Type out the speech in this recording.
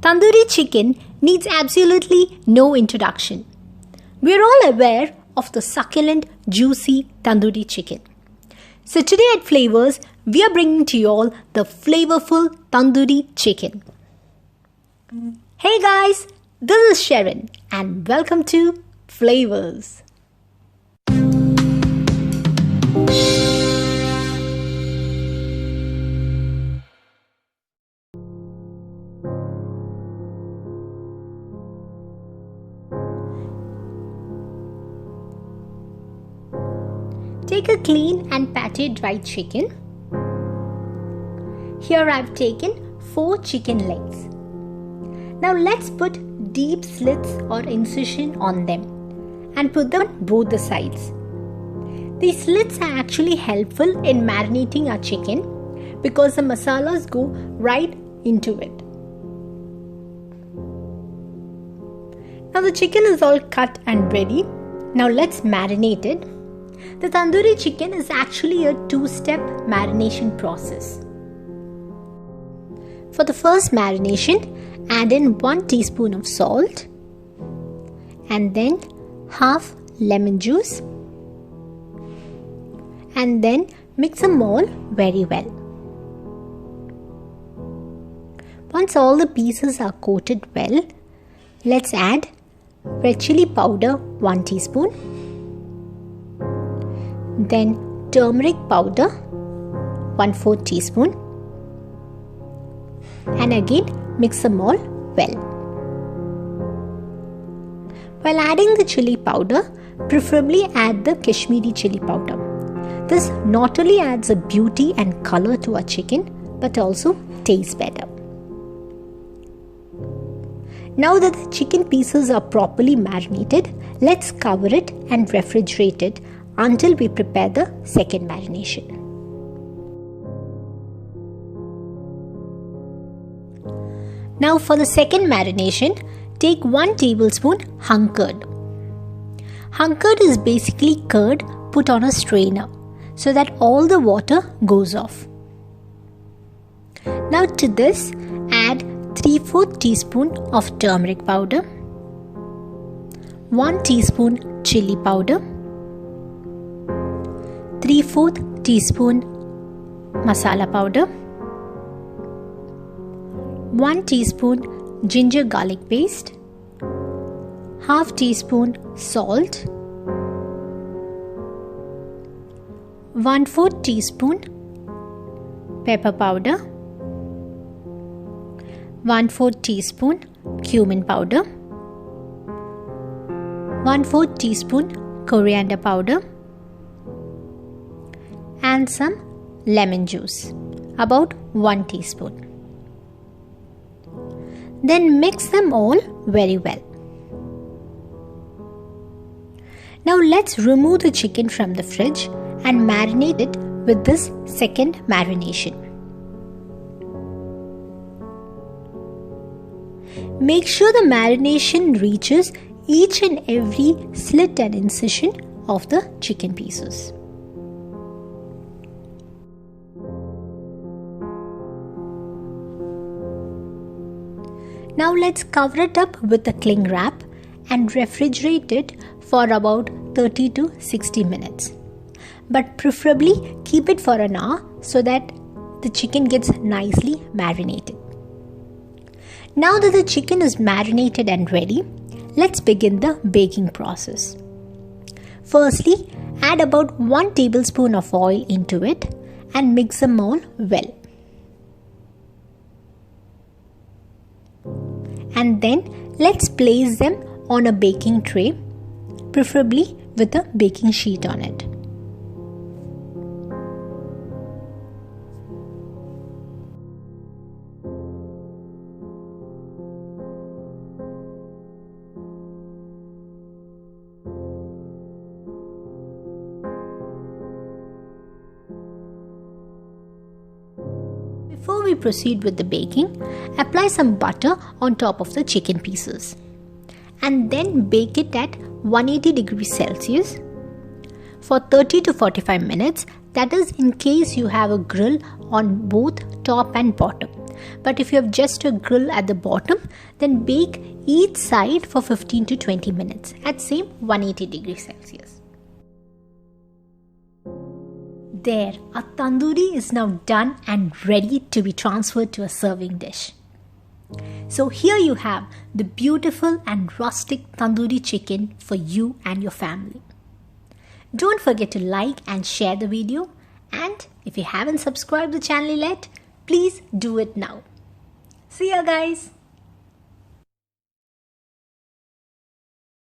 Tandoori chicken needs absolutely no introduction. We're all aware of the succulent, juicy tandoori chicken. So today at Flavours, we are bringing to you all the flavorful tandoori chicken. Hey guys, this is Sharon and welcome to Flavours. Take a clean and patted dried chicken. Here I've taken 4 chicken legs. Now let's put deep slits or incision on them and put them on both the sides. These slits are actually helpful in marinating our chicken because the masalas go right into it. Now the chicken is all cut and ready. Now let's marinate it. The tandoori chicken is actually a 2-step marination process. For the first marination, add in 1 teaspoon of salt and then half lemon juice and then mix them all very well. Once all the pieces are coated well, let's add red chilli powder 1 teaspoon. Then turmeric powder 1/4 teaspoon and again mix them all well. While adding the chilli powder, preferably add the Kashmiri chilli powder. This not only adds a beauty and color to our chicken but also tastes better. Now that the chicken pieces are properly marinated, let's cover it and refrigerate it until we prepare the second marination. Now for the second marination, take 1 tablespoon hung curd. Hung curd is basically curd put on a strainer so that all the water goes off. Now to this, add 3/4 teaspoon of turmeric powder, 1 teaspoon chilli powder, 3/4 teaspoon masala powder, 1 teaspoon ginger garlic paste, half teaspoon salt, 1/4 teaspoon pepper powder, 1/4 teaspoon cumin powder, 1/4 teaspoon coriander powder and some lemon juice, about 1 teaspoon. Then mix them all very well. Now let's remove the chicken from the fridge and marinate it with this second marination. Make sure the marination reaches each and every slit and incision of the chicken pieces. Now let's cover it up with a cling wrap and refrigerate it for about 30 to 60 minutes. But preferably keep it for an hour so that the chicken gets nicely marinated. Now that the chicken is marinated and ready, let's begin the baking process. Firstly, add about 1 tablespoon of oil into it and mix them all well. And then let's place them on a baking tray, preferably with a baking sheet on it. Before we proceed with the baking, apply some butter on top of the chicken pieces and then bake it at 180 degrees Celsius for 30 to 45 minutes. That is in case you have a grill on both top and bottom. But if you have just a grill at the bottom, then bake each side for 15 to 20 minutes at same 180 degrees Celsius. There, our tandoori is now done and ready to be transferred to a serving dish. So here you have the beautiful and rustic tandoori chicken for you and your family. Don't forget to like and share the video, and if you haven't subscribed the channel yet, please do it now. See ya guys!